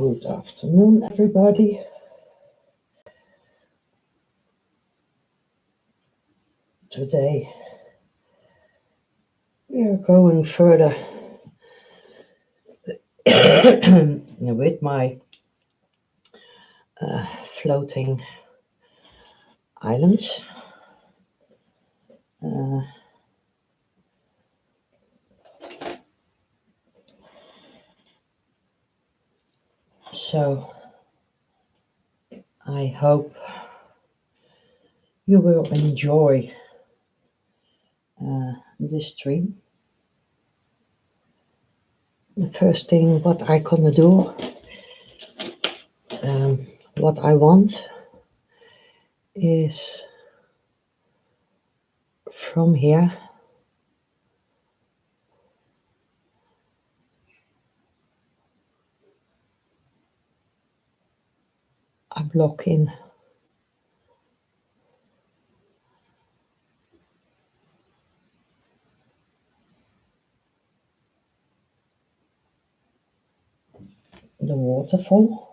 Good afternoon, everybody. Today we are going further with my floating islands. Uh, so I hope you will enjoy this stream. The first thing what I gonna do, what I want is from here I block in the waterfall.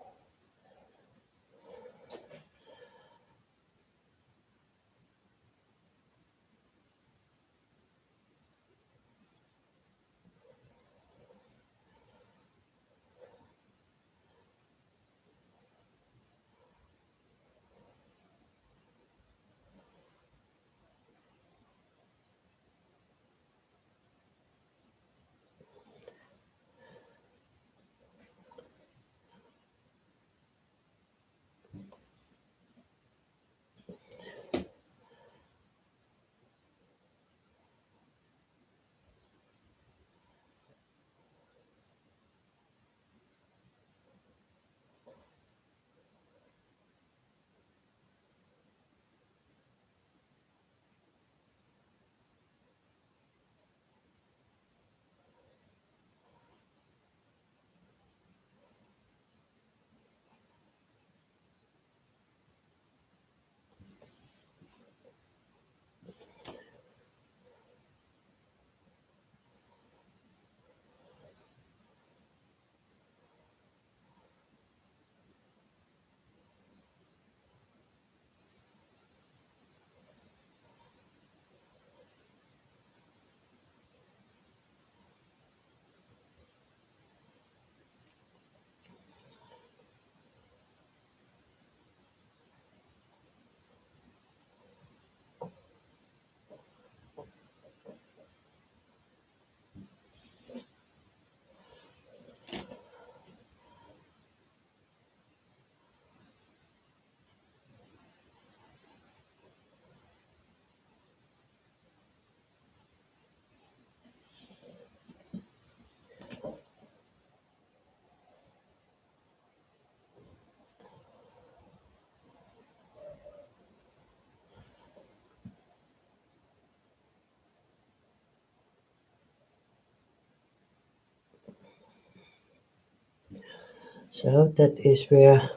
So that is where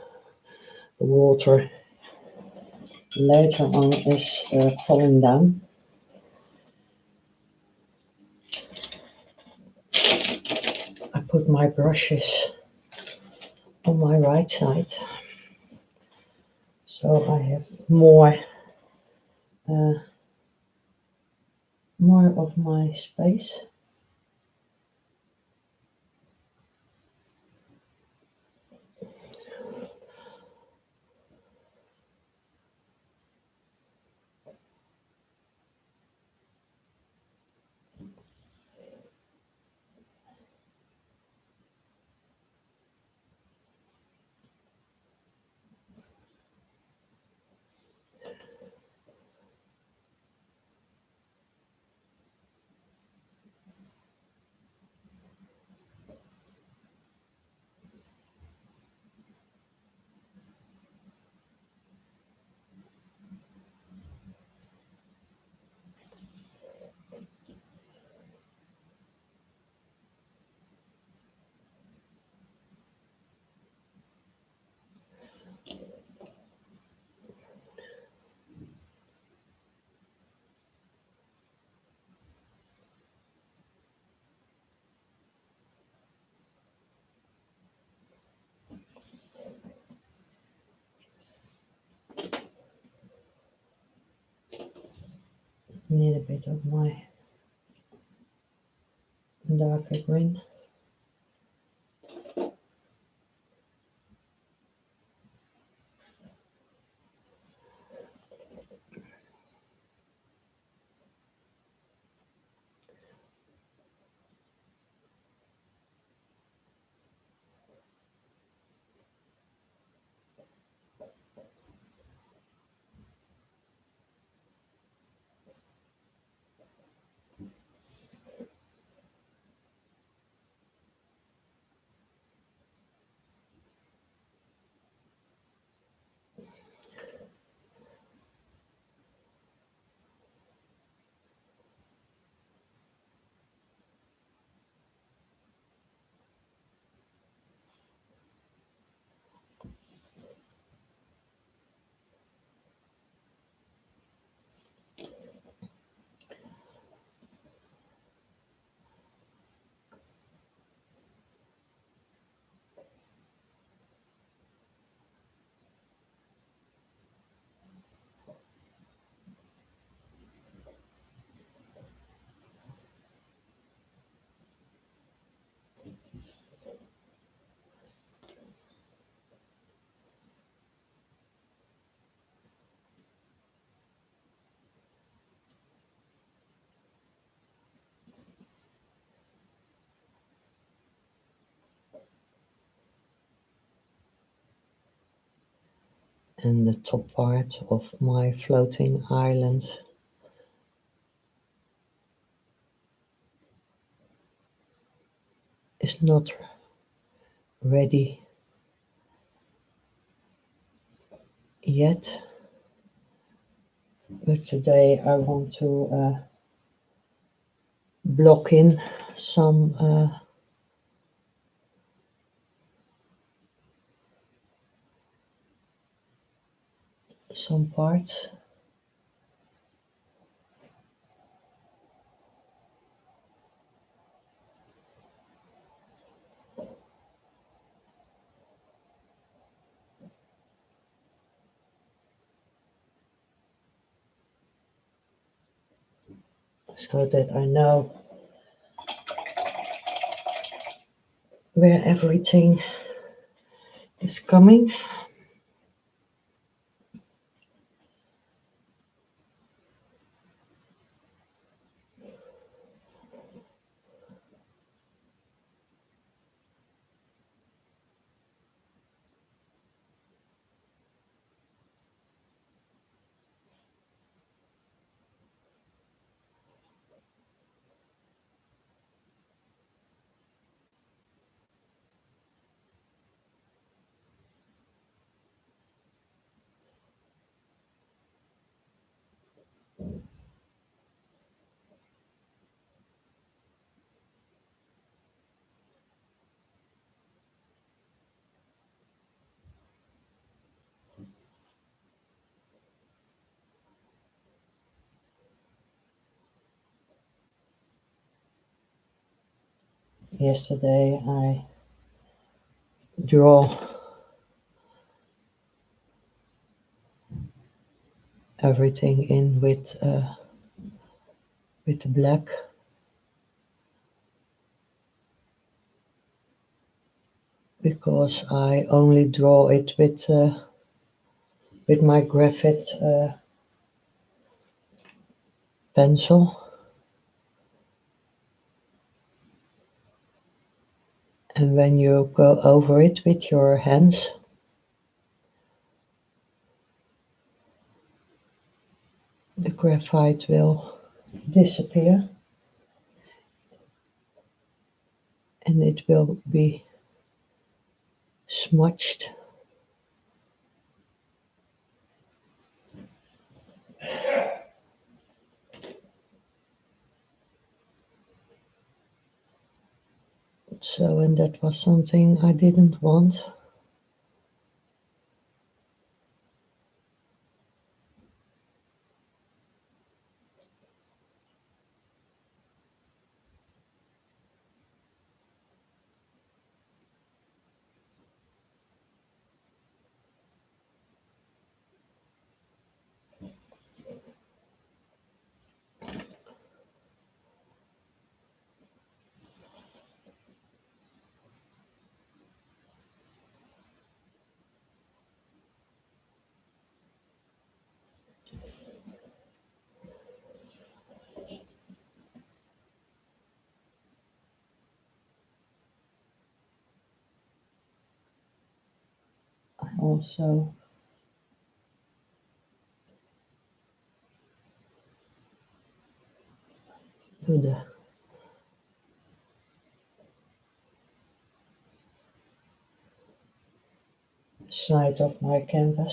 the water later on is falling down. I put my brushes on my right side, so I have uh, more of my space. Need a bit of my darker green. And the top part of my floating island is not ready yet, but today I want to block in some parts. So that I know where everything is coming. Yesterday I draw everything in with the black, because I only draw it with my graphite pencil, and when you go over it with your hands, the graphite will disappear and it will be smudged. So, and that was something I didn't want. also do the side of my canvas.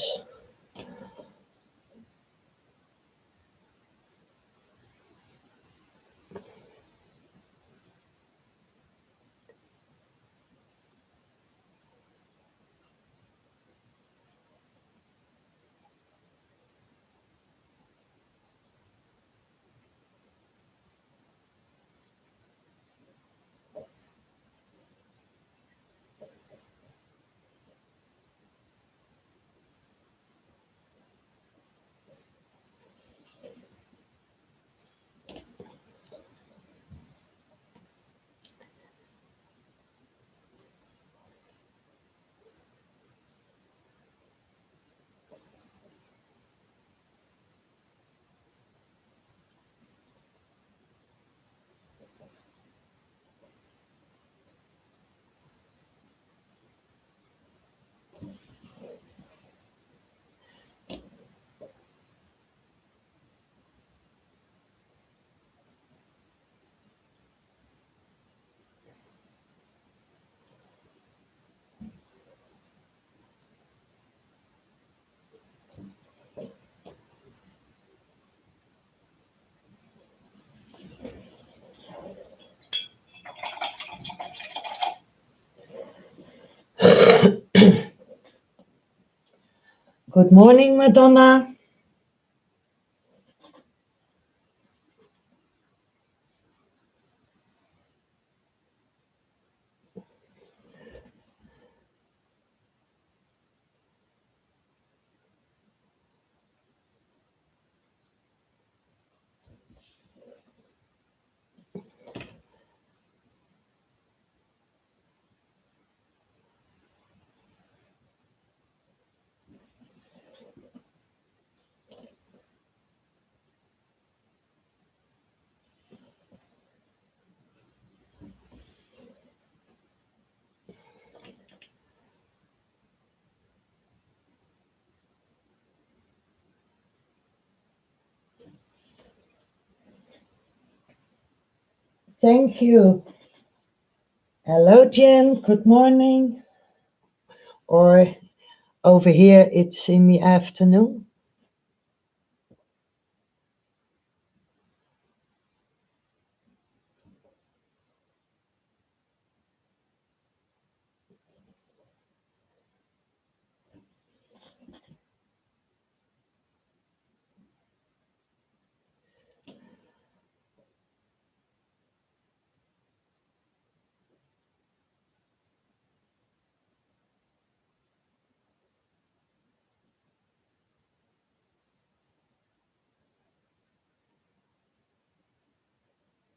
Good morning, Madonna. Thank you. Hello, Jen. Good morning. Or over here, it's in the afternoon.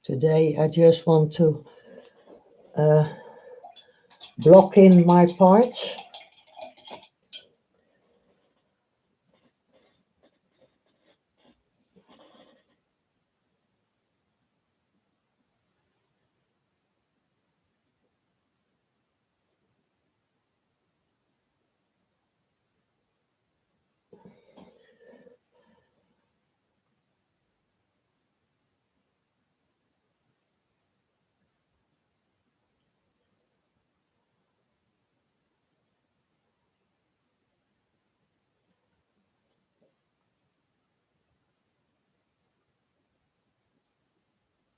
Today, I just want to block in my parts.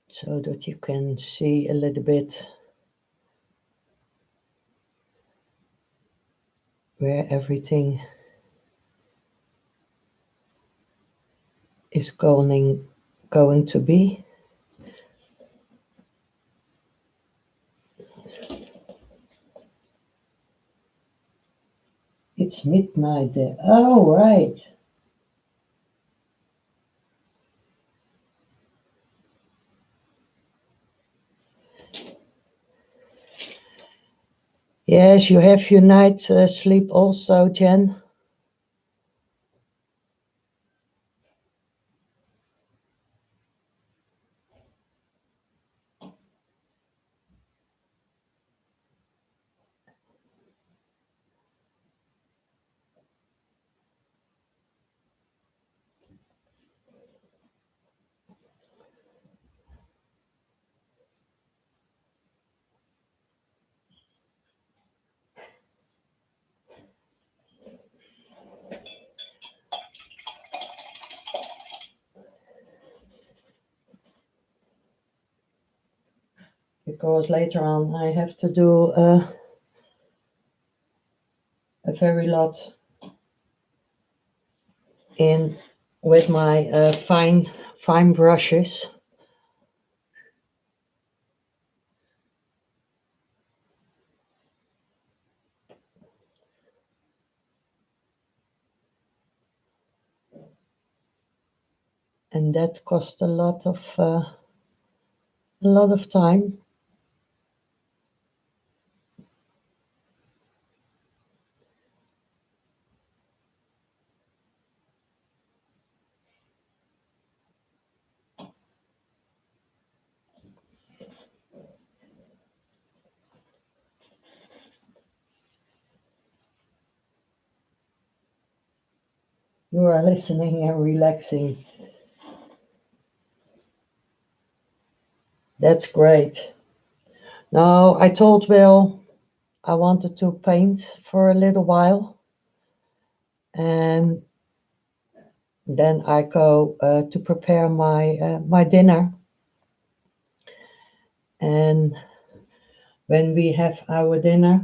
So that you can see a little bit where everything is going to be. It's midnight there. Oh, right. Yes, you have your night sleep also, Jen. because later on I have to do a very lot in with my fine brushes. And that cost a lot of time. You are listening and relaxing. That's great. Now, I told Will I wanted to paint for a little while, and then I go to prepare my dinner. And when we have our dinner,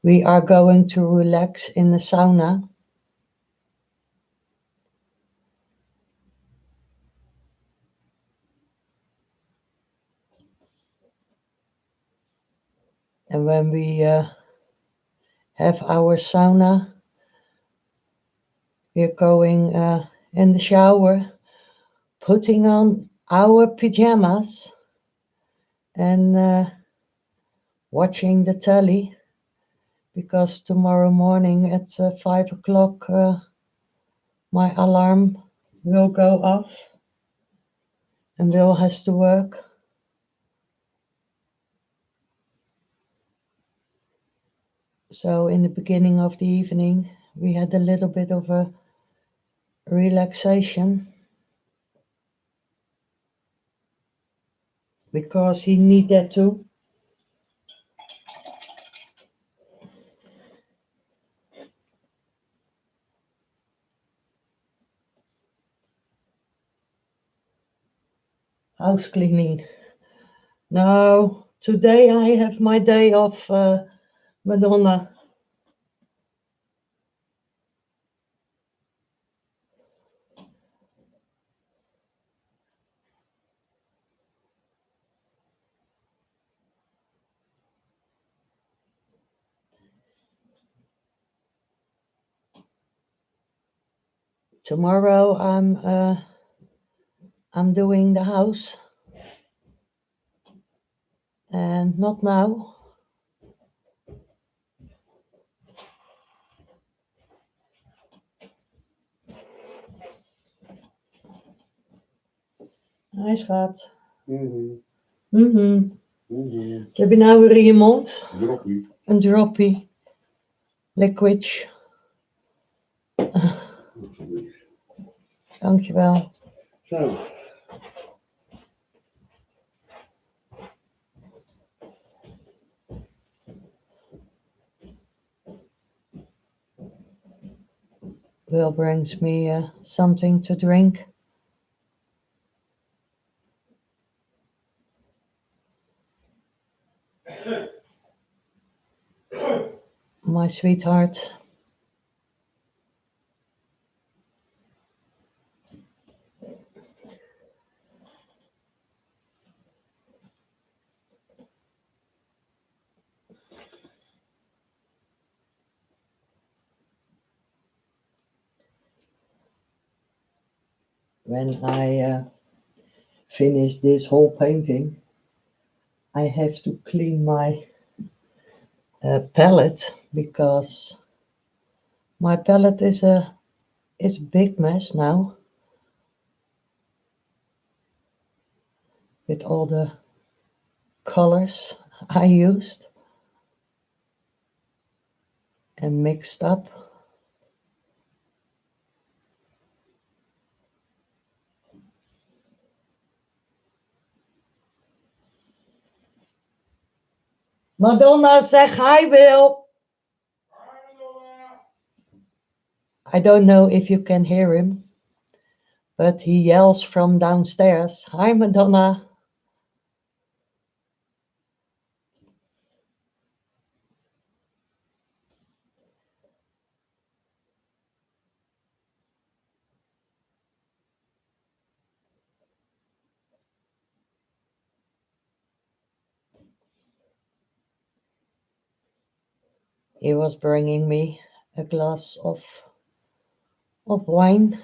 we are going to relax in the sauna. And when we have our sauna, we're going in the shower, putting on our pajamas and watching the telly, because tomorrow morning at 5 o'clock my alarm will go off and Will has to work. So in the beginning of the evening we had a little bit of a relaxation because he need that too. House cleaning. No, today I have my day off, Madonna. Tomorrow I'm doing the house, and not now. Hij schat. Wat heb je nou weer in je mond? Droppie. Een droppie. Liquid. Dankjewel. Zo. Will brings me something to drink. My sweetheart. When I finish this whole painting, I have to clean my palette, because my palette is a big mess now with all the colors I used and mixed up. Madonna, zeg hi, Will. I don't know if you can hear him, but he yells from downstairs, "Hi, Madonna." he was bringing me a glass of wine.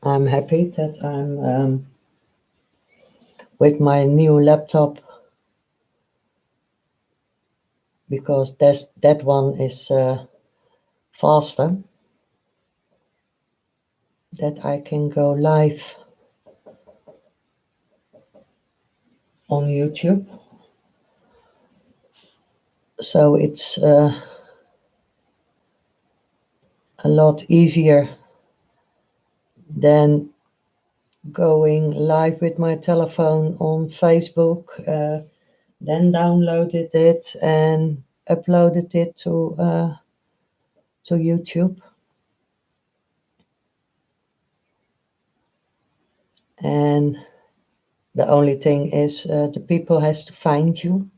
I'm happy that I'm with my new laptop because that one is faster, that I can go live on YouTube. So it's a lot easier than going live with my telephone on Facebook, then downloaded it and uploaded it to YouTube. And the only thing is the people has to find you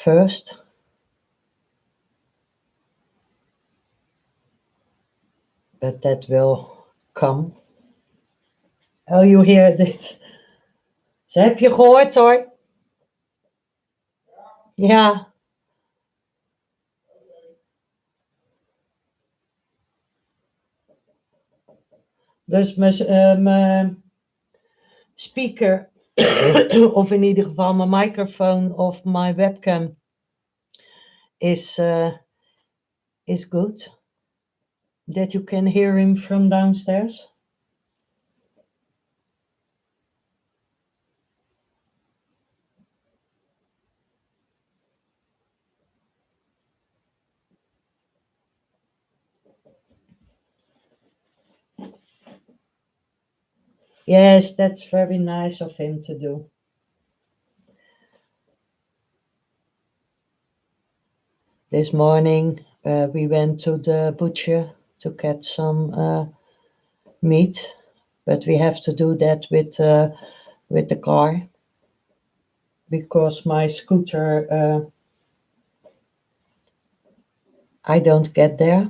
first. But that will come. Oh, you hear dit. Ze heb je gehoord hoor. Ja. Dus mijn speaker, of in ieder geval mijn microfoon of mijn webcam is good. That you can hear him from downstairs. Yes, that's very nice of him to do. This morning we went to the butcher to get some meat, but we have to do that with the car because my scooter I don't get there.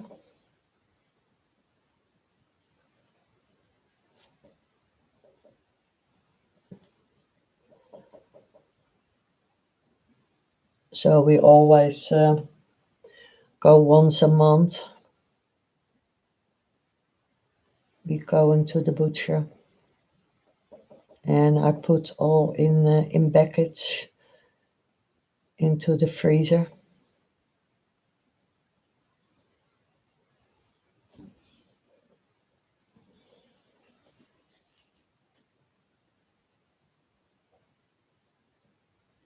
So we always go once a month. We go into the butcher, and I put all in buckets into the freezer.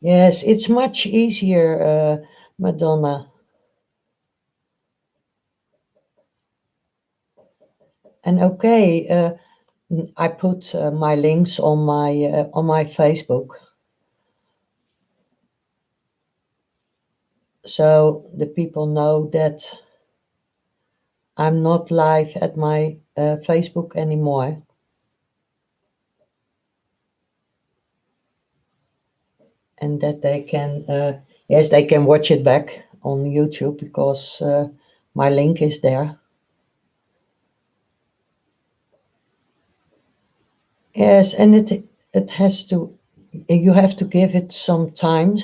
Yes, it's much easier, Madonna. And okay, I put my links on my Facebook, so the people know that I'm not live at my Facebook anymore. And that they can, yes, they can watch it back on YouTube because my link is there. Yes, and it has to, you have to give it some time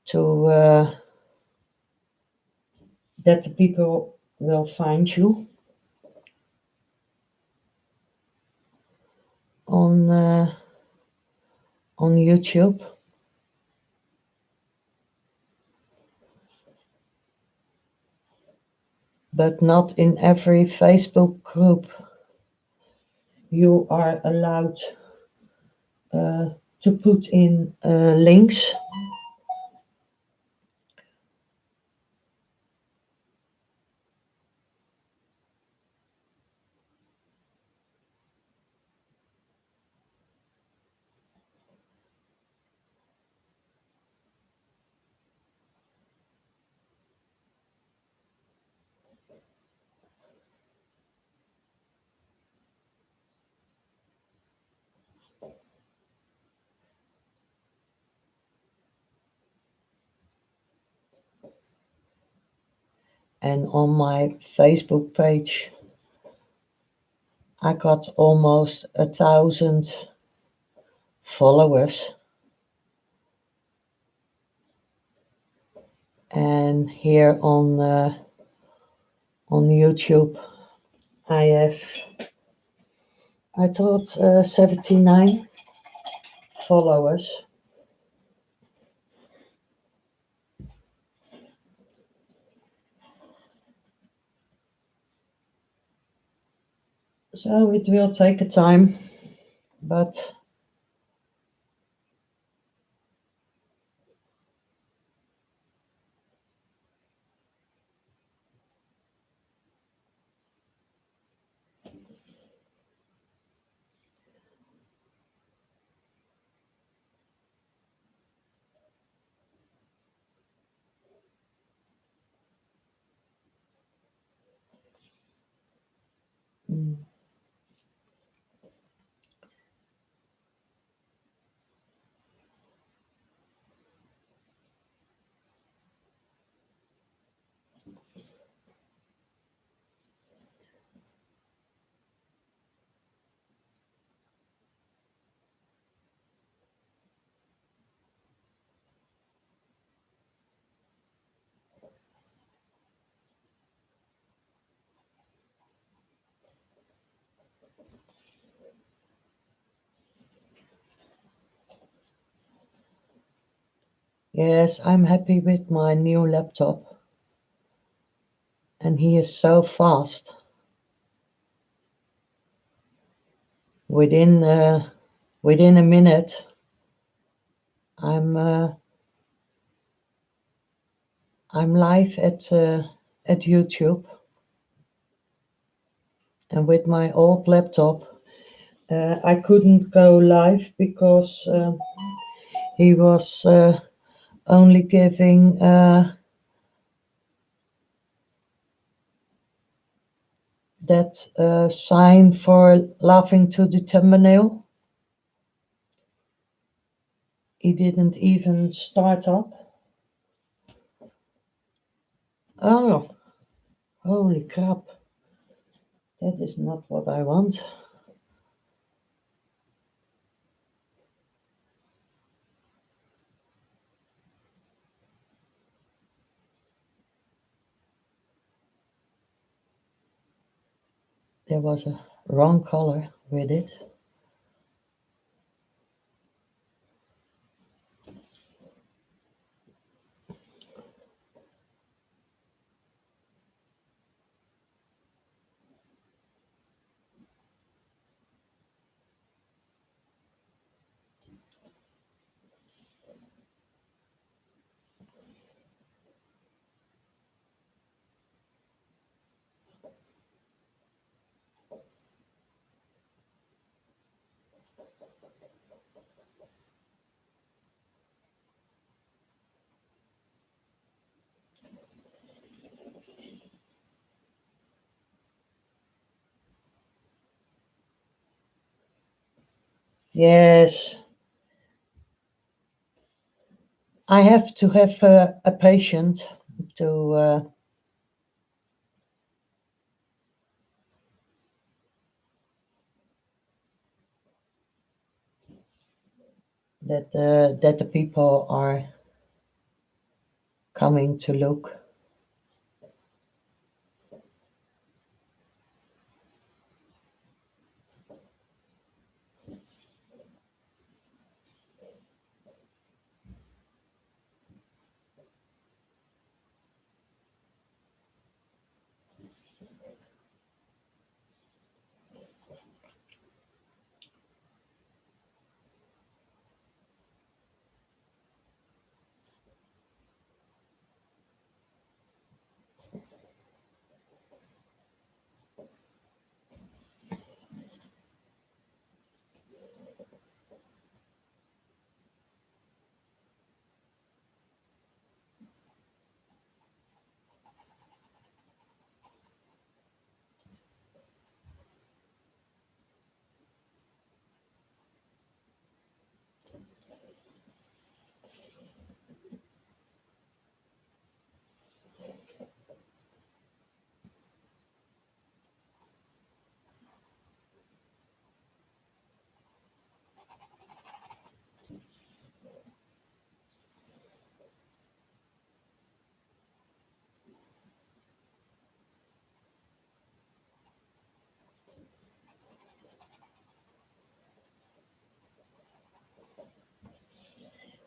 to that the people will find you on YouTube. But not in every Facebook group you are allowed to put in links. And on my Facebook page, I got almost 1,000 followers. And here on YouTube, I have, I thought, 79 followers. So it will take a time, but mm, yes, I'm happy with my new laptop, and he is so fast. Within within a minute, I'm uh, I'm live at YouTube, and with my old laptop, I couldn't go live because he was only giving that sign for laughing to the thumbnail. He didn't even start up. Oh, holy crap! That is not what I want. There was a wrong color with it. Yes, I have to have a patient to that the people are coming to look.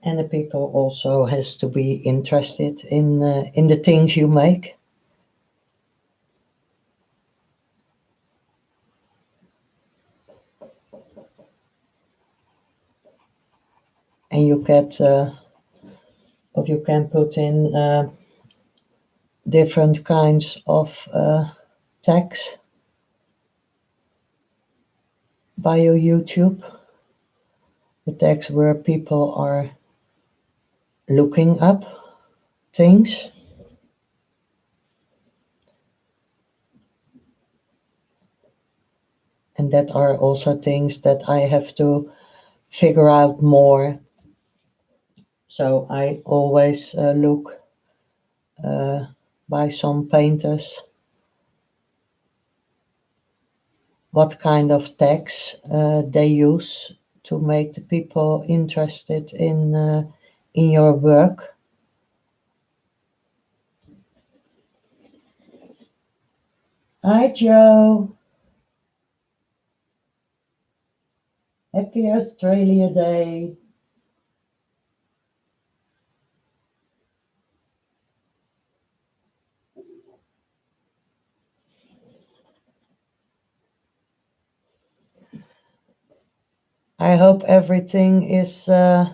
and the people also has to be interested in the things you make. And you get or you can put in different kinds of tags by your YouTube, the tags where people are looking up things. And that are also things that I have to figure out more. So I always look uh, by some painters what kind of tags they use to make the people interested in your work. Hi Joe, happy Australia Day. I hope everything is going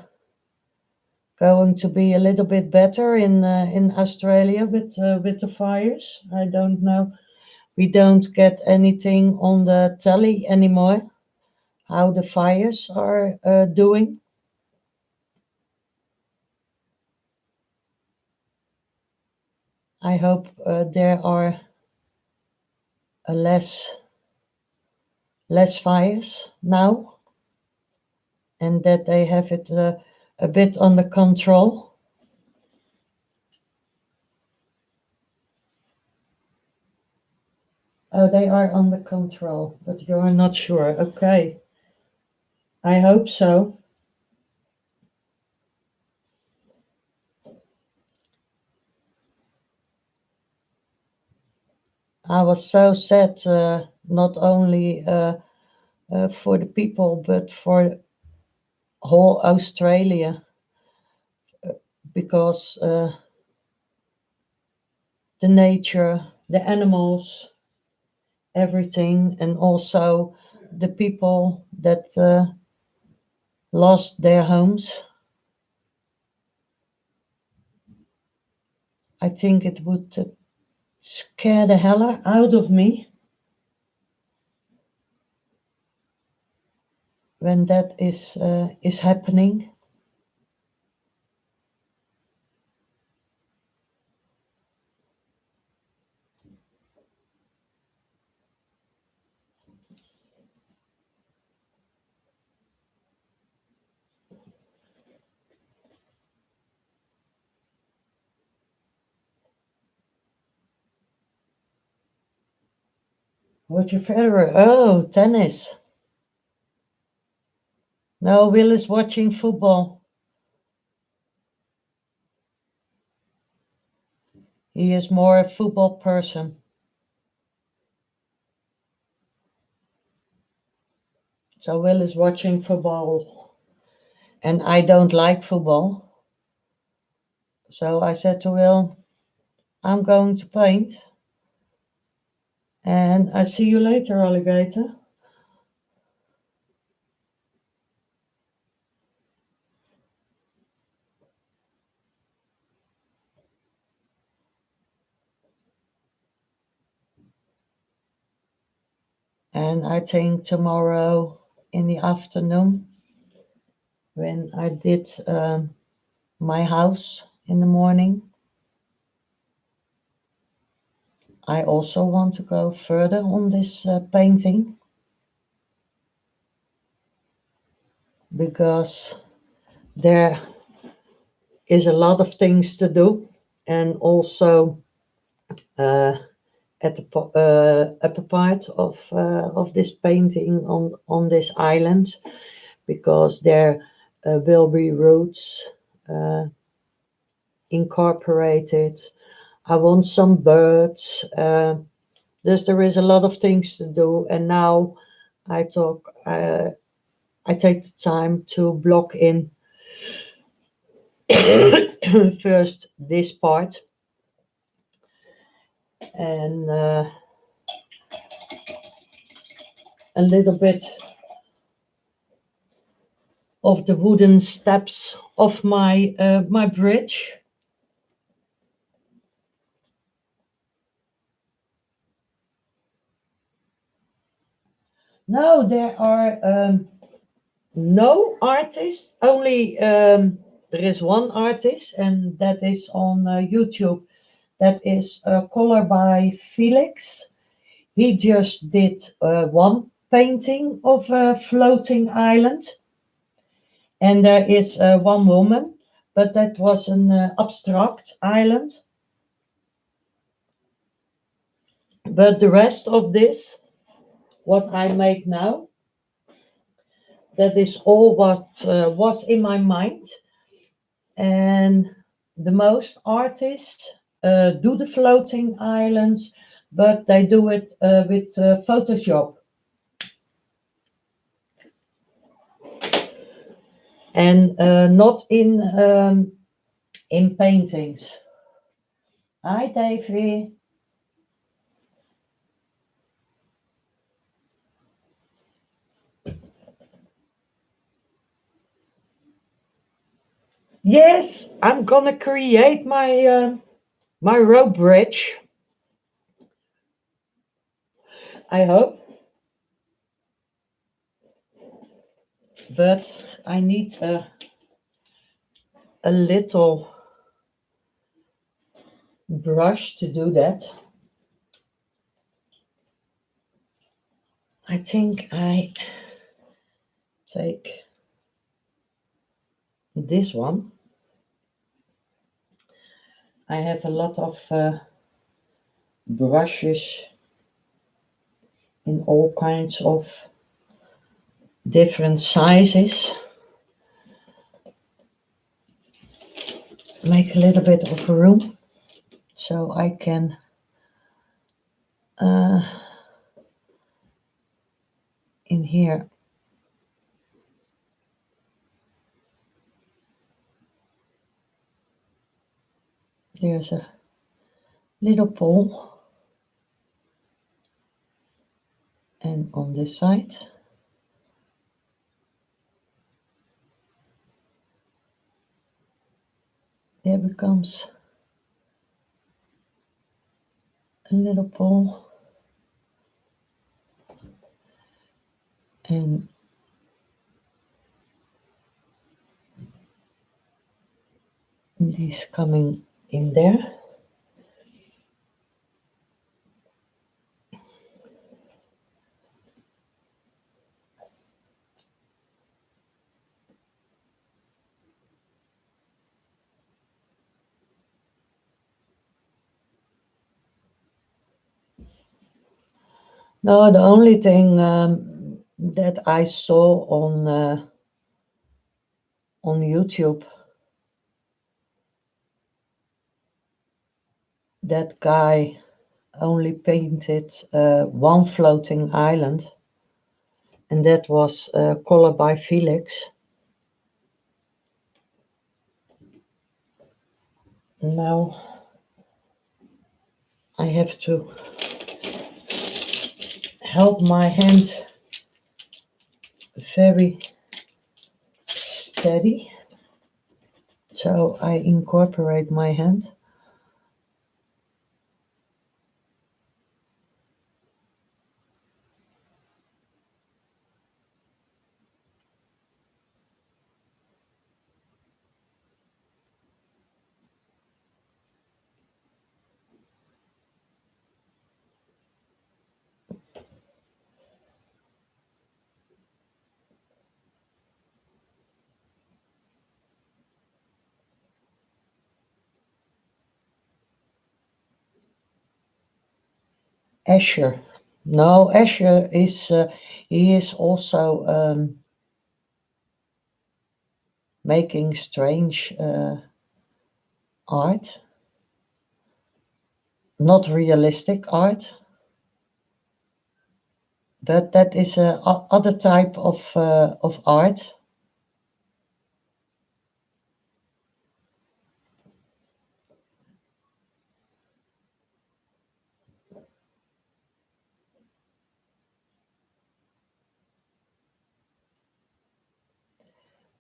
to be a little bit better in Australia with the fires. I don't know. We don't get anything on the telly anymore. How the fires are doing. I hope there are less fires now, and that they have it a bit under control. Oh, they are under control, but you're not sure. Okay, I hope so. I was so sad, not only for the people, but for whole Australia, because the nature, the animals, everything, and also the people that lost their homes. I think it would scare the hell out of me when that is happening. Roger Federer. Oh, tennis. No, Will is watching football. He is more a football person. So Will is watching football. And I don't like football. So I said to Will, I'm going to paint. And I see you later, alligator. And I think tomorrow in the afternoon, when I did my house in the morning, I also want to go further on this painting because there is a lot of things to do, and also uh, at the upper part of this painting on this island, because there will be roots uh, incorporated. I want some birds. There is a lot of things to do, and now I talk. I take the time to block in first this part, and a little bit of the wooden steps of my bridge. No, there are no artists. Only there is one artist, and that is on YouTube. That is color by Felix. He just did one painting of a floating island, and there is one woman, but that was an abstract island. But the rest of this, what I make now, that is all what was in my mind. And the most artists do the floating islands, but they do it with Photoshop and not in paintings. Hi, Davy. Yes, I'm gonna create my rope bridge. I hope, but I need a little brush to do that. I think I take this one. I have a lot of brushes in all kinds of different sizes. Make a little bit of room so I can in here. There's a little pole, and on this side there becomes a little pole, and these coming in there. No, the only thing that I saw on YouTube, that guy only painted one floating island, and that was colored by Felix. Now I have to help my hand very steady, so I incorporate my hand. Asher. No, Asher is he is also making strange art, not realistic art, but that is a other type of art.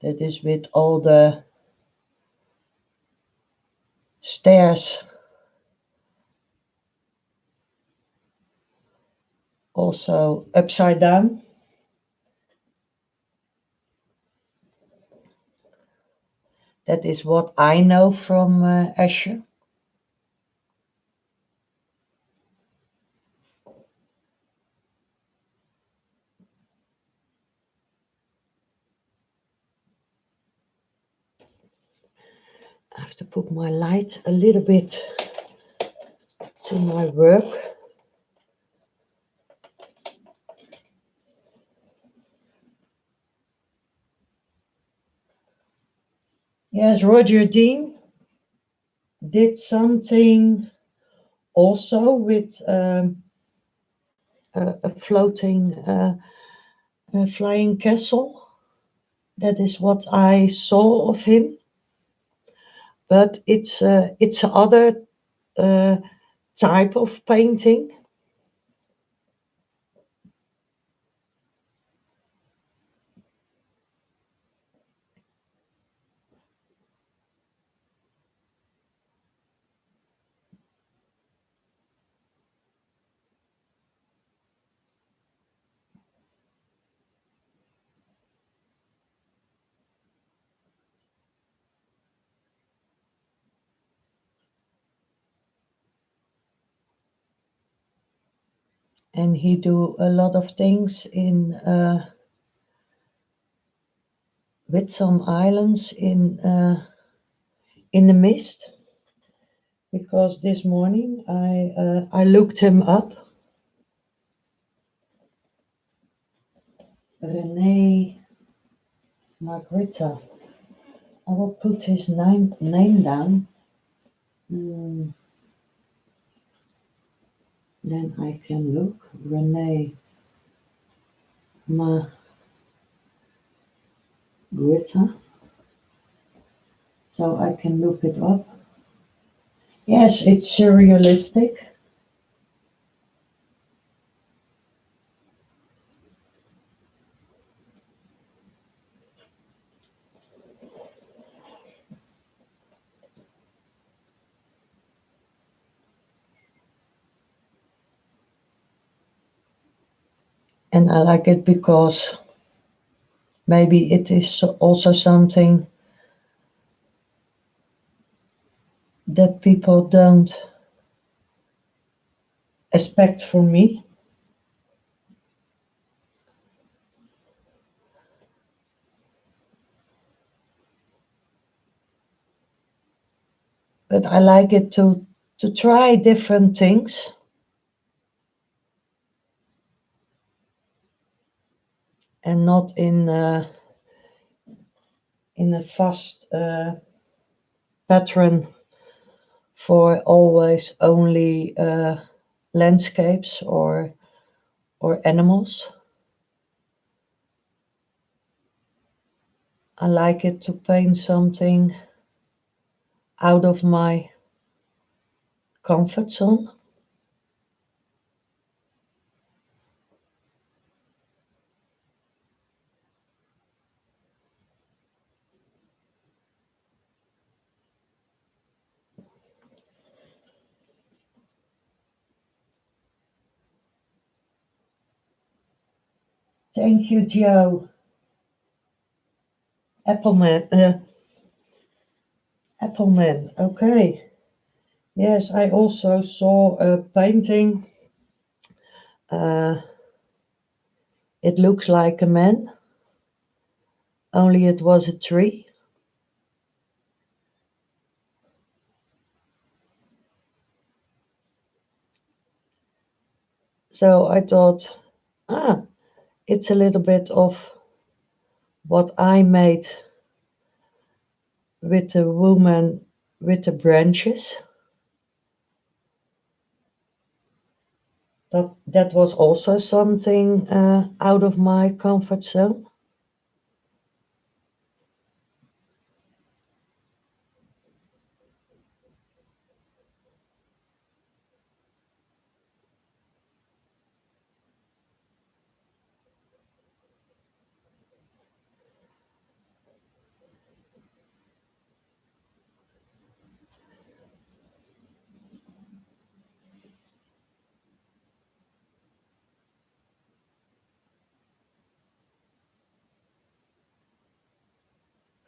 That is with all the stairs also upside down. That is what I know from Escher. I have to put my light a little bit to my work. Yes, Roger Dean did something also with a floating a flying castle. That is what I saw of him. But it's other uh, type of painting. And he do a lot of things with some islands in the mist. Because this morning I looked him up. René Magritte. I will put his name down. Mm, then I can look. René Magritte. So I can look it up. Yes, it's surrealistic. And I like it because maybe it is also something that people don't expect from me. But I like it to try different things and not in a fast pattern for always only landscapes or animals. I like it to paint something out of my comfort zone. Thank you, Joe. Appleman. Appleman. Okay. Yes, I also saw a painting. Uh, it looks like a man, only it was a tree. So I thought, ah, it's a little bit of what I made with the woman with the branches. That was also something out of my comfort zone.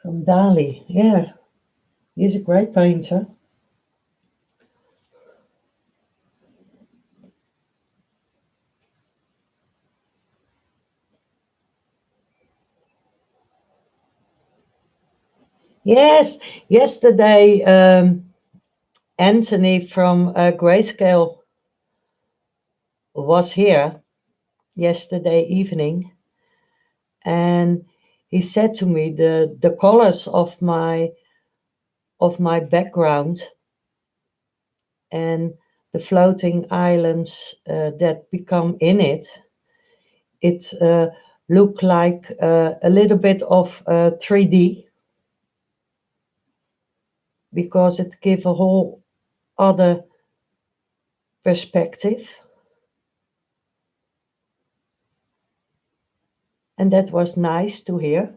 from Dali. Yeah, he's a great painter. Yes, yesterday Anthony from Grayscale was here yesterday evening, and he said to me the colors of my background and the floating islands that become in it, it look like a little bit of 3D because it give a whole other perspective, and that was nice to hear.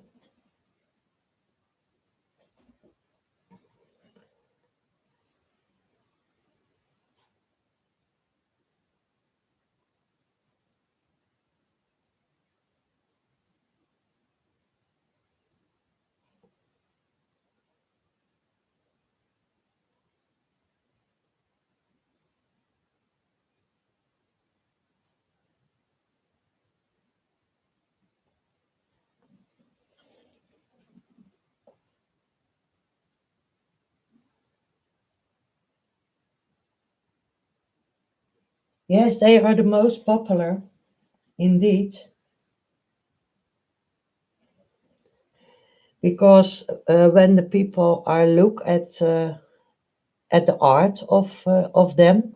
Yes, they are the most popular, indeed, because when the people are look at the art of them,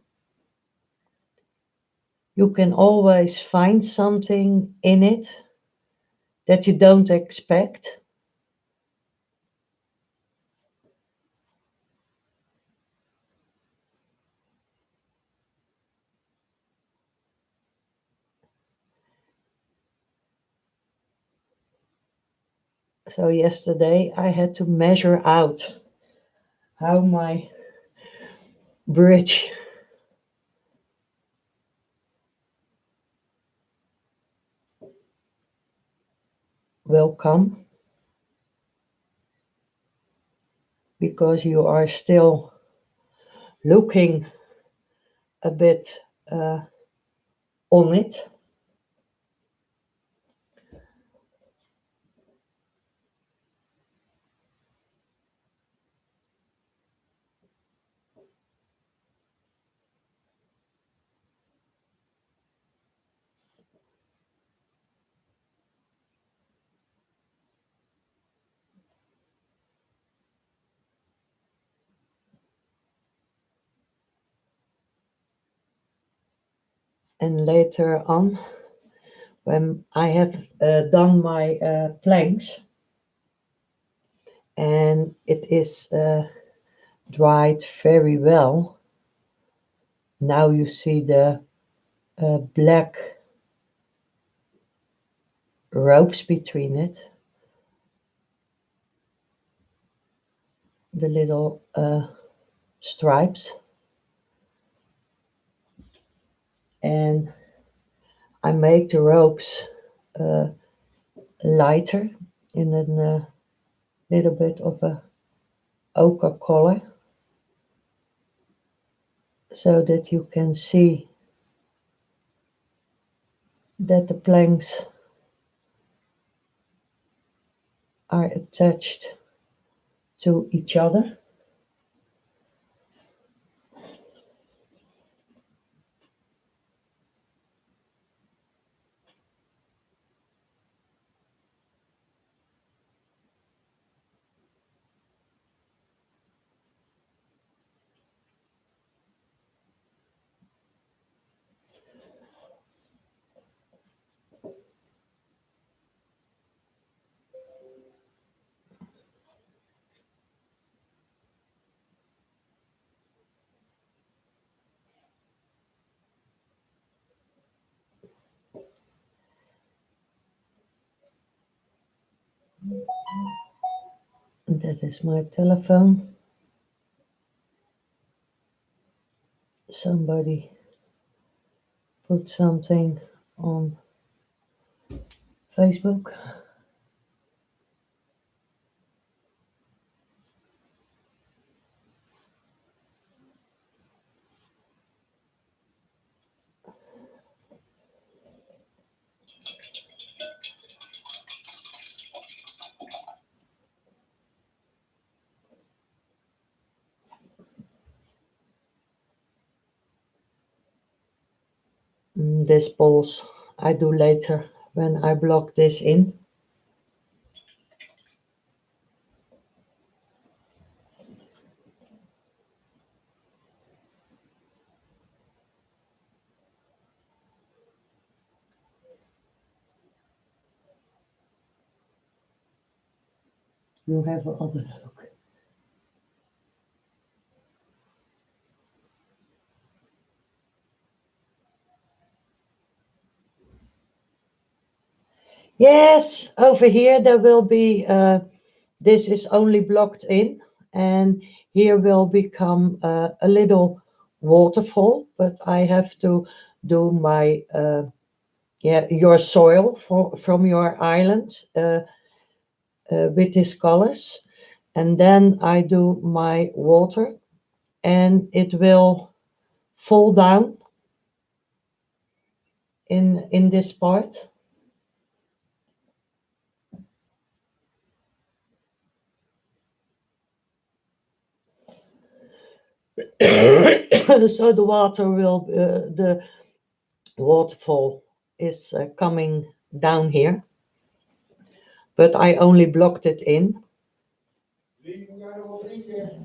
you can always find something in it that you don't expect. So yesterday I had to measure out how my bridge will come, because you are still looking a bit uh, on it. And later on, when I have done my planks and it is dried very well, now you see the black ropes between it, the little stripes, and I make the ropes uh, lighter in a little bit of a ochre color, so that you can see that the planks are attached to each other. And that is my telephone. Somebody put something on Facebook. These balls I do later when I block this in. You have another look. Yes, over here there will be, this is only blocked in, and here will become a little waterfall, but I have to do my, yeah, your soil from your island with these colors. And then I do my water, and it will fall down in this part. So the water will, the waterfall is coming down here, but I only blocked it in.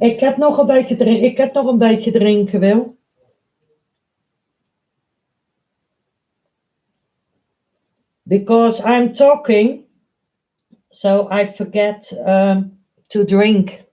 Ik heb nog een beetje drinken. Ik heb nog een beetje drinken, Wil. Because I'm talking, so I forget to drink.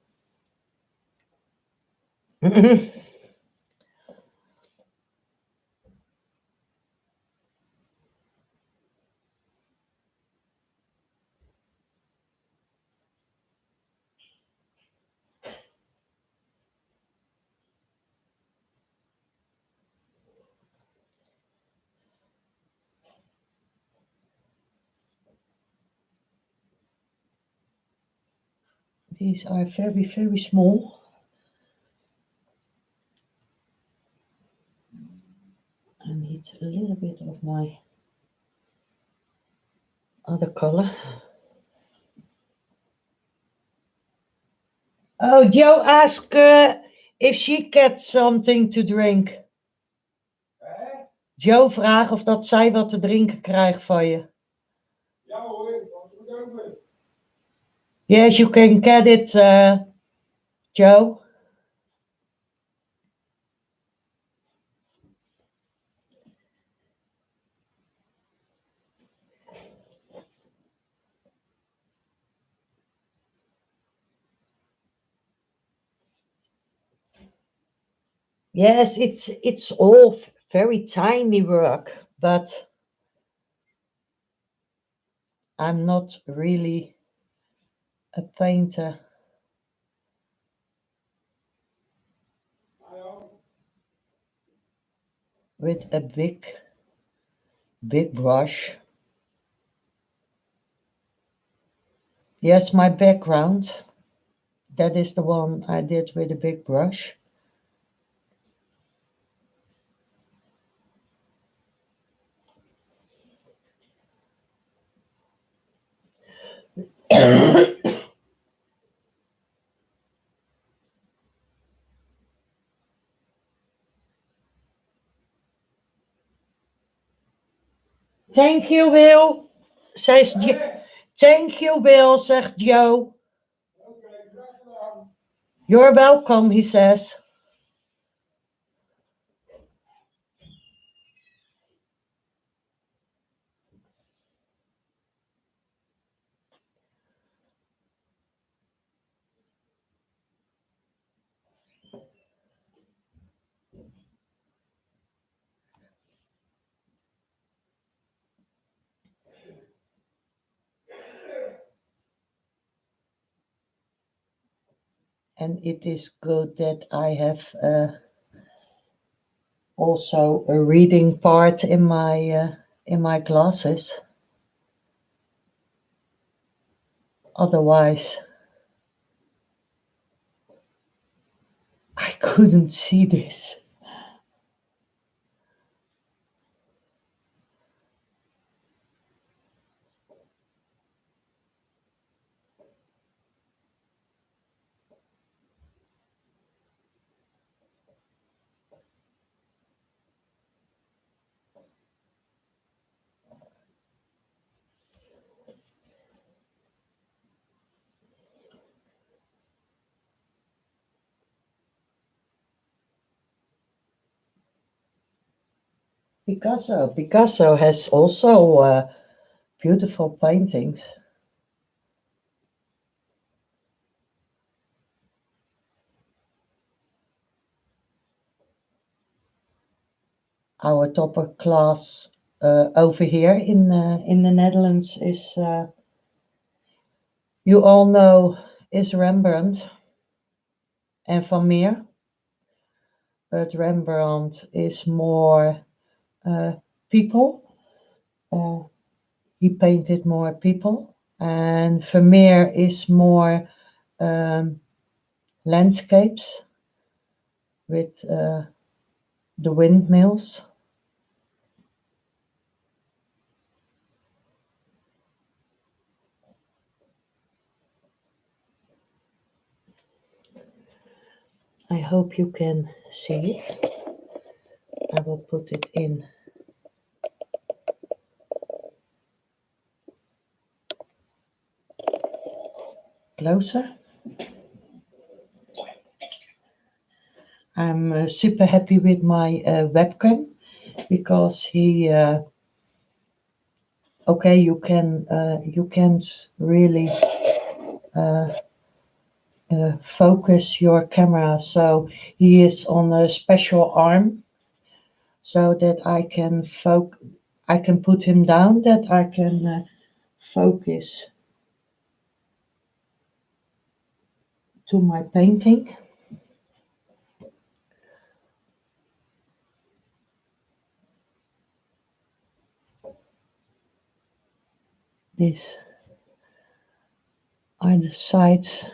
These are very, very small. I need a little bit of my other color. Oh, Joe asked if she gets something to drink. Joe vraagt of dat zij wat te drinken krijgt van je. Ja hoor, dat moet ook mee. Yes, you can get it, Joe. Yes, it's all very tiny work, but I'm not really a painter. With a big brush. Yes, my background. That is the one I did with a big brush. Thank you, Will, says Thank you, Will, zegt Joe. Oké, graag gedaan. You're welcome, he says. And it is good that I have also a reading part in my classes. Otherwise, I couldn't see this. Picasso has also beautiful paintings. Our topper class over here in the Netherlands is, you all know, is Rembrandt and Vermeer, but Rembrandt is more people. Uh, he painted more people, and Vermeer is more landscapes with the windmills. I hope you can see it. I will put it in closer. I'm super happy with my webcam because okay, you can't really focus your camera, so he is on a special arm so that I can put him down, that I can focus to my painting. These are the sides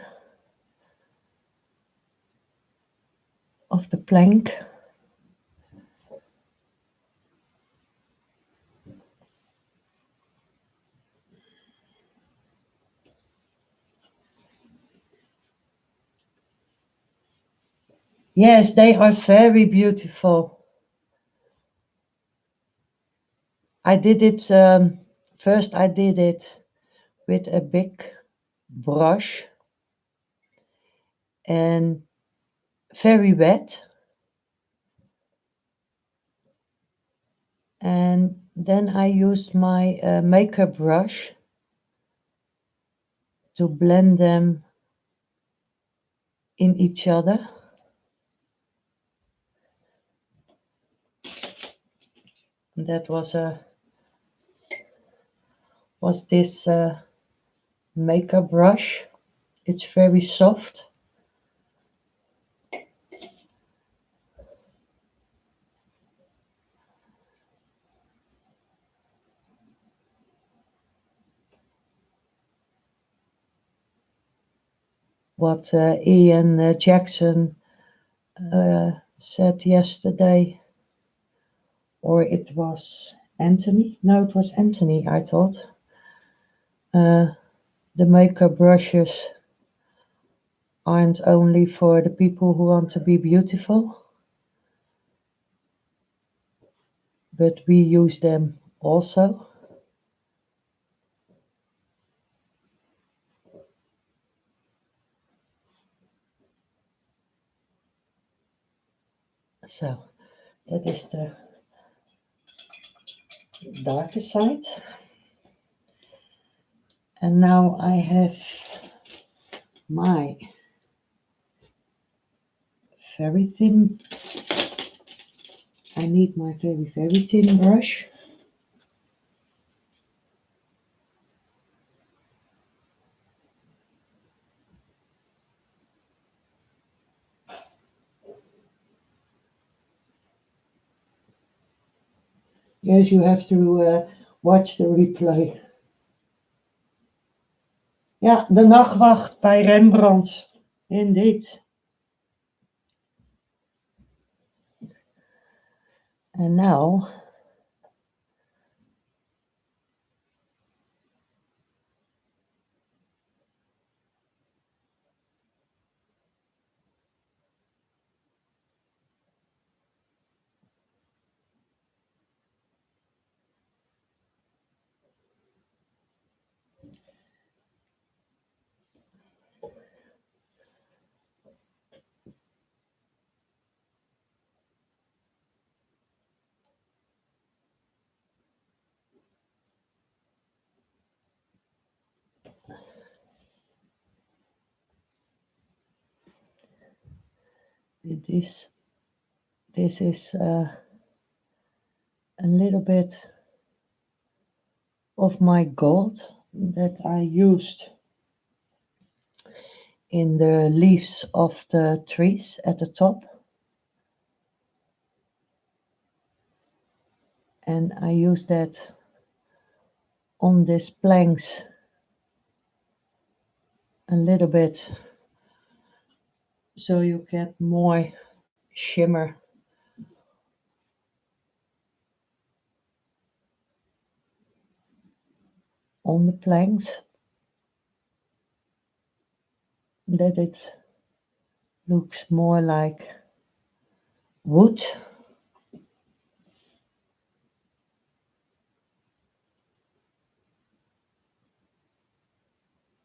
of the plank. Yes, they are very beautiful. I did it first. I did it with a big brush and very wet, and then I used my makeup brush to blend them in each other. That was this makeup brush. It's very soft. What Ian Jackson said yesterday, or it was Anthony. No, it was Anthony, I thought. The makeup brushes aren't only for the people who want to be beautiful, but we use them also. So that is the darker side. And now I have my very thin, I need my very, very thin brush. Yes, you have to watch the replay. Ja, de nachtwacht bij Rembrandt. Indeed. And now This this is a little bit of my gold that I used in the leaves of the trees at the top. And I use that on these planks a little bit so you get more shimmer on the planks, that it looks more like wood.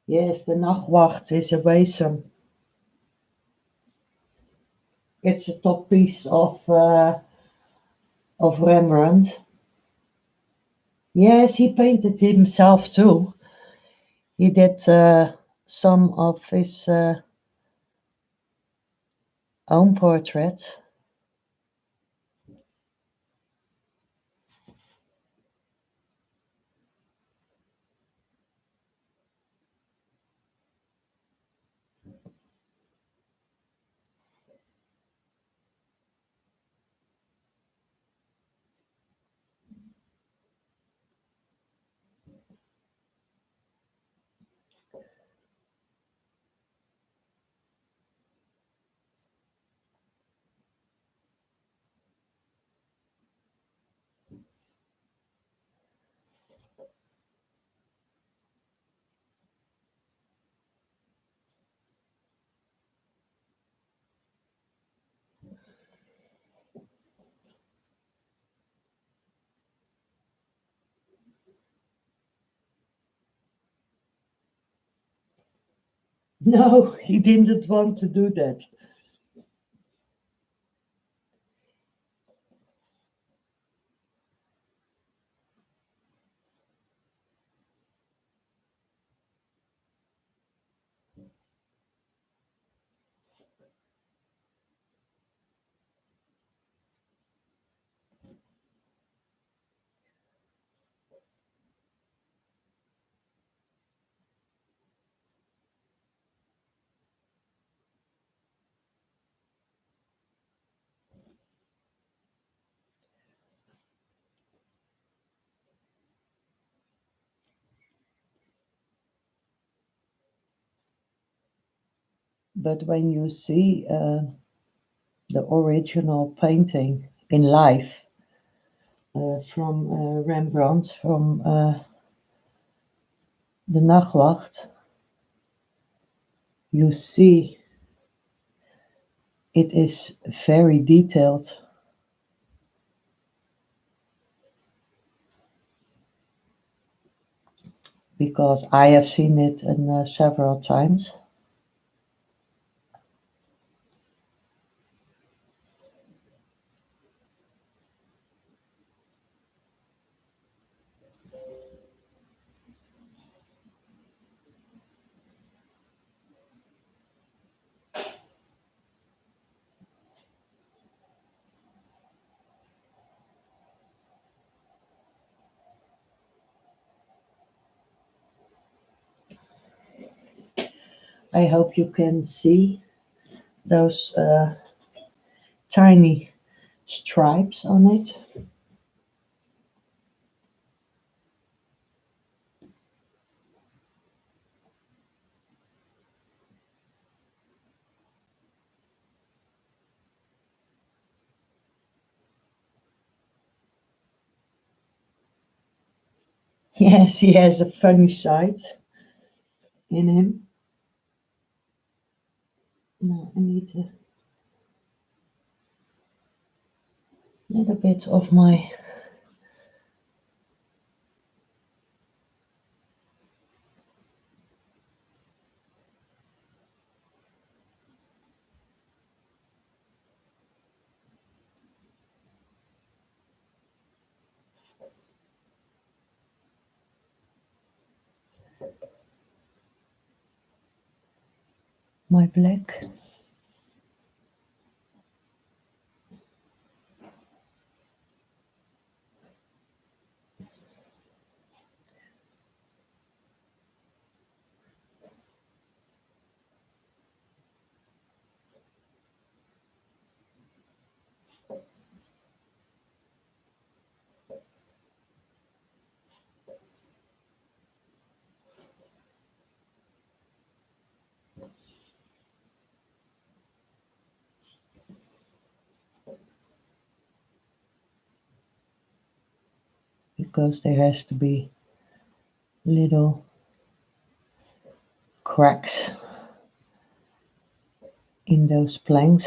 Yes, the Nachtwacht is a Wason. It's a top piece of Rembrandt. Yes, he painted himself too. He did some of his own portraits. No, he didn't want to do that. But when you see the original painting in life from Rembrandt, from the Nachtwacht, you see it is very detailed because I have seen it several times. I hope you can see those tiny stripes on it. Yes, he has a funny side in him. Now I need a little bit of my black. because there has to be little cracks in those planks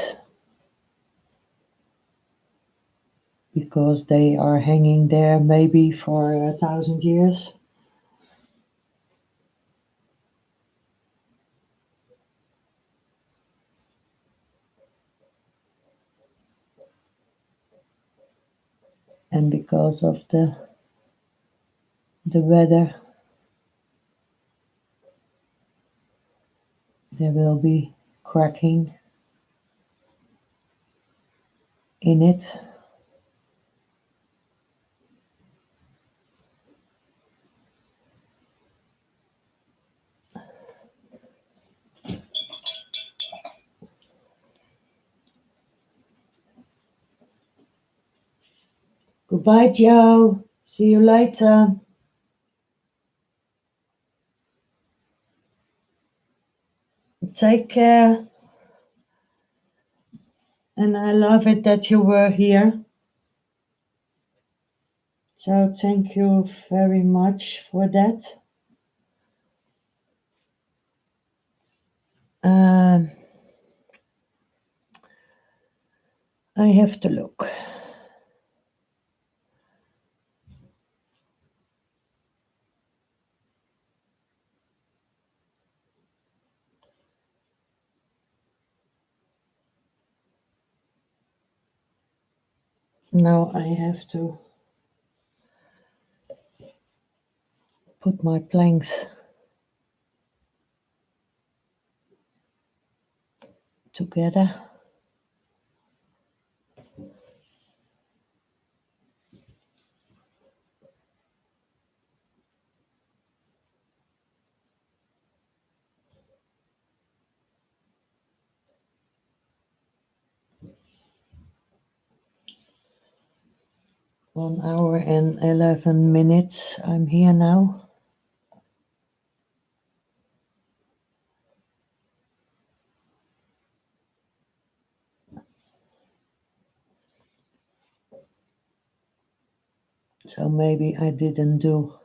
because they are hanging there maybe for 1,000 years. And because of the weather, there will be cracking in it. Goodbye, Joe. See you later. Take care. And I love it that you were here. So thank you very much for that. Um, I have to look. Now I have to put my planks together. 1 hour and 11 minutes. I'm here now. So maybe I didn't do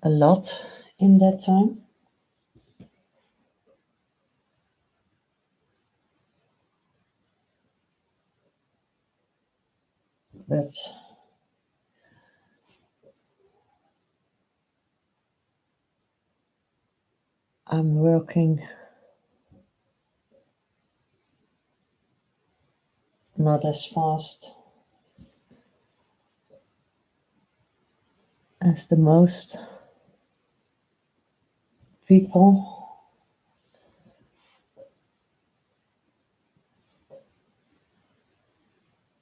a lot in that time. But I'm working not as fast as the most people.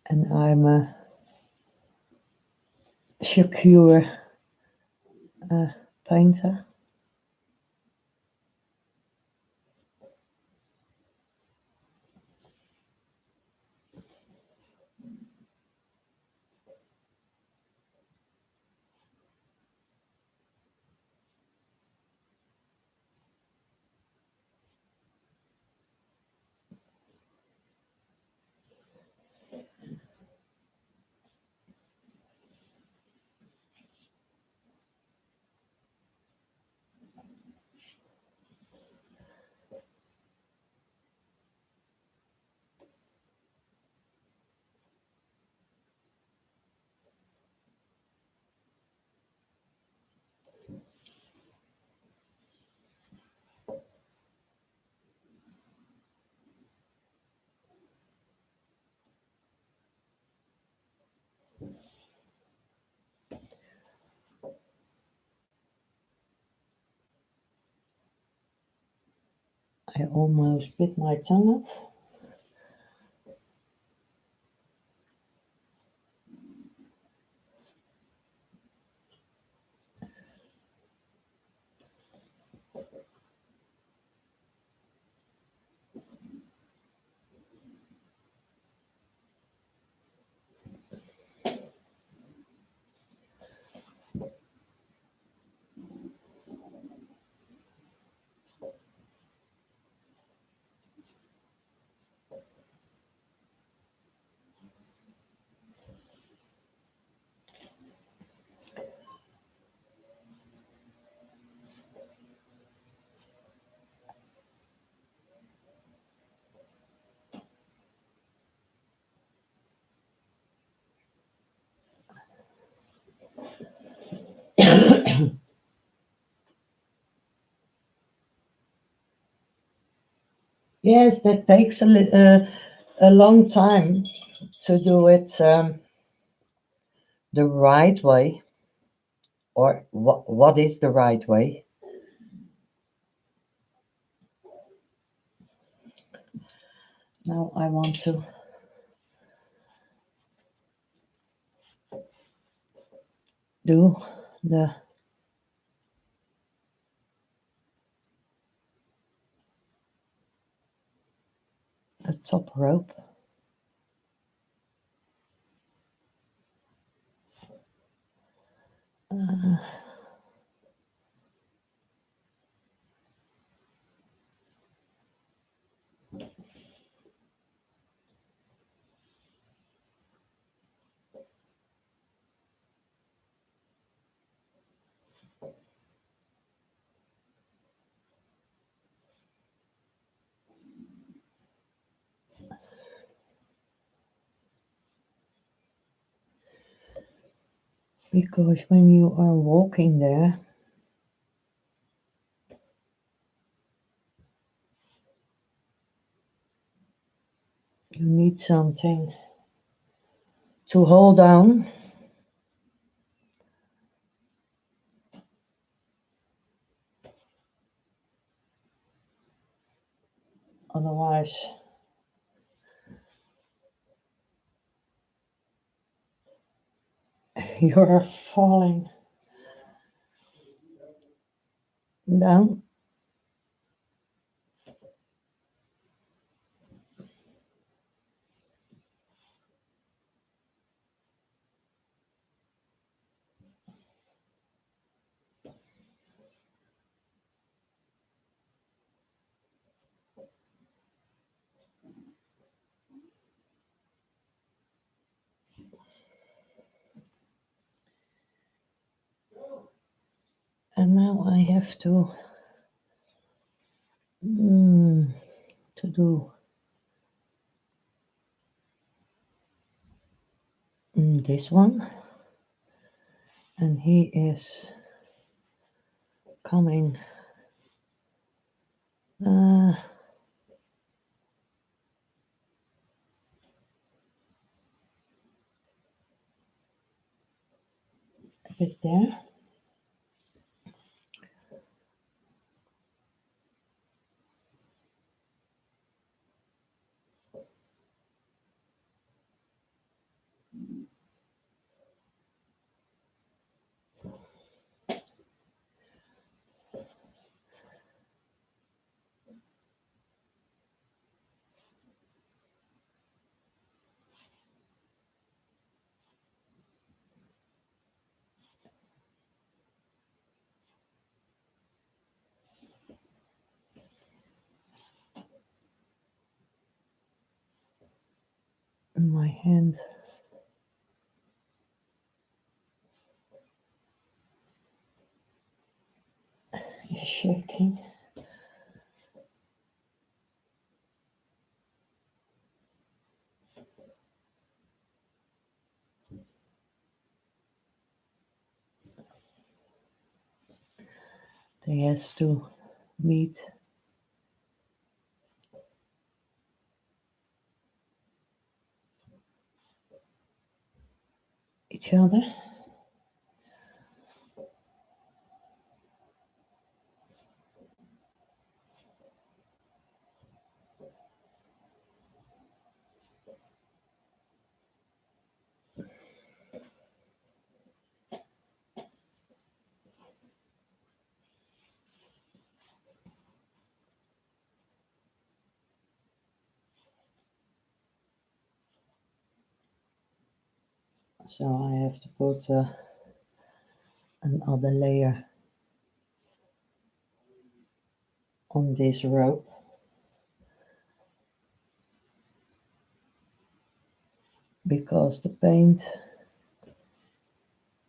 And I'm a secure painter. I almost bit my tongue off. Yes, that takes a long time to do it the right way, or what is the right way. Now I want to do the top rope. Uh, because when you are walking there, you need something to hold down. Otherwise, you're falling down. And now I have mm, to do this one. And he is coming a bit there. My hand is shaking. They has to meet each other. So I have to put another layer on this rope because the paint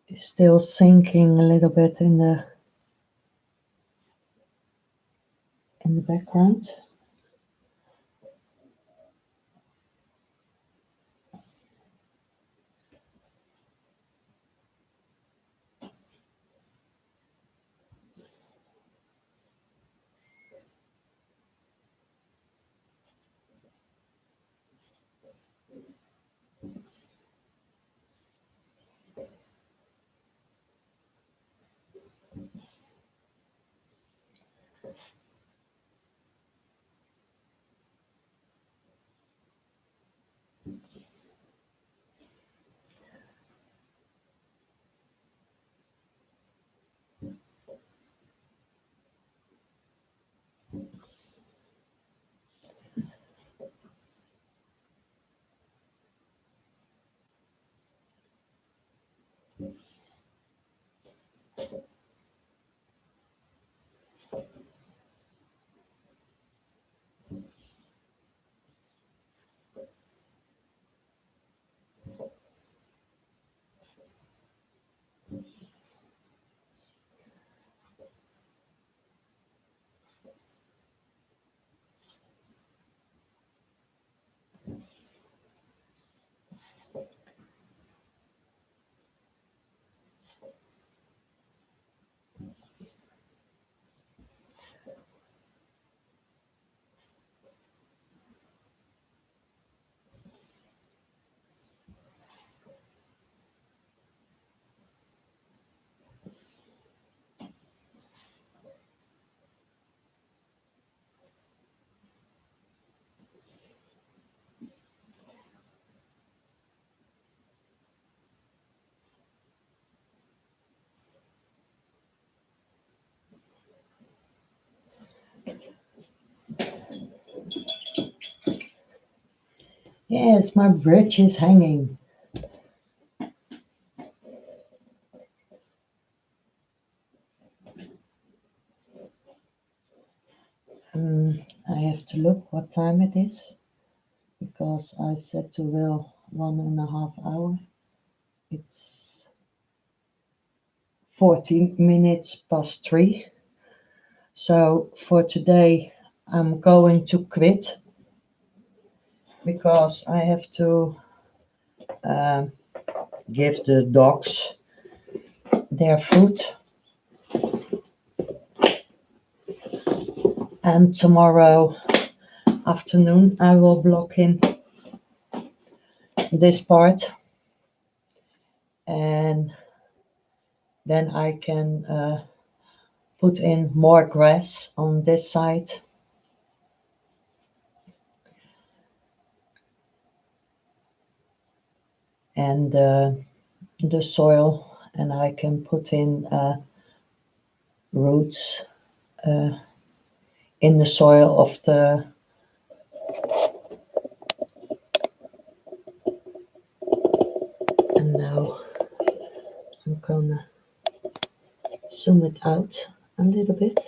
is still sinking a little bit in the background. Yes, my bridge is hanging. I have to look what time it is because I said to Will 1.5 hours. It's 14 minutes past 3. So for today, I'm going to quit because I have to uh, give the dogs their food. And tomorrow afternoon, I will block in this part and then I can put in more grass on this side. And the soil, and I can put in roots uh, in the soil of the. And now I'm gonna zoom it out a little bit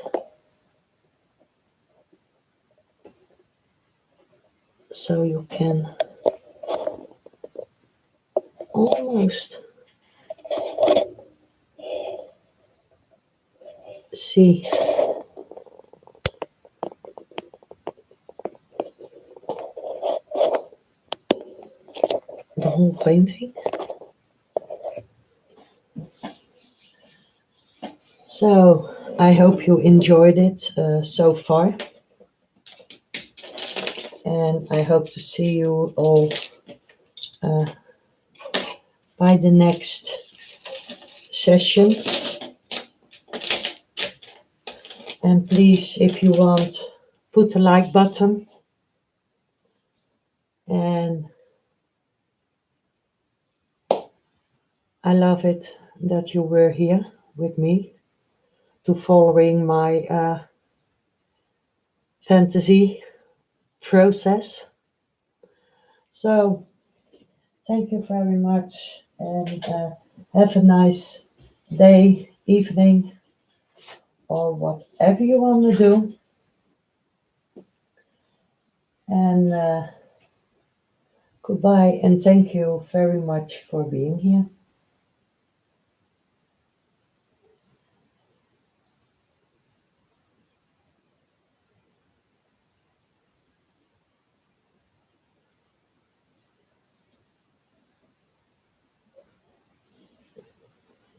so you can almost see the whole painting. So I hope you enjoyed it so far, and I hope to see you all uh, by the next session. And please, if you want, put the like button. And I love it that you were here with me to following my fantasy process. So thank you very much, and have a nice day, evening, or whatever you want to do. And goodbye, and thank you very much for being here.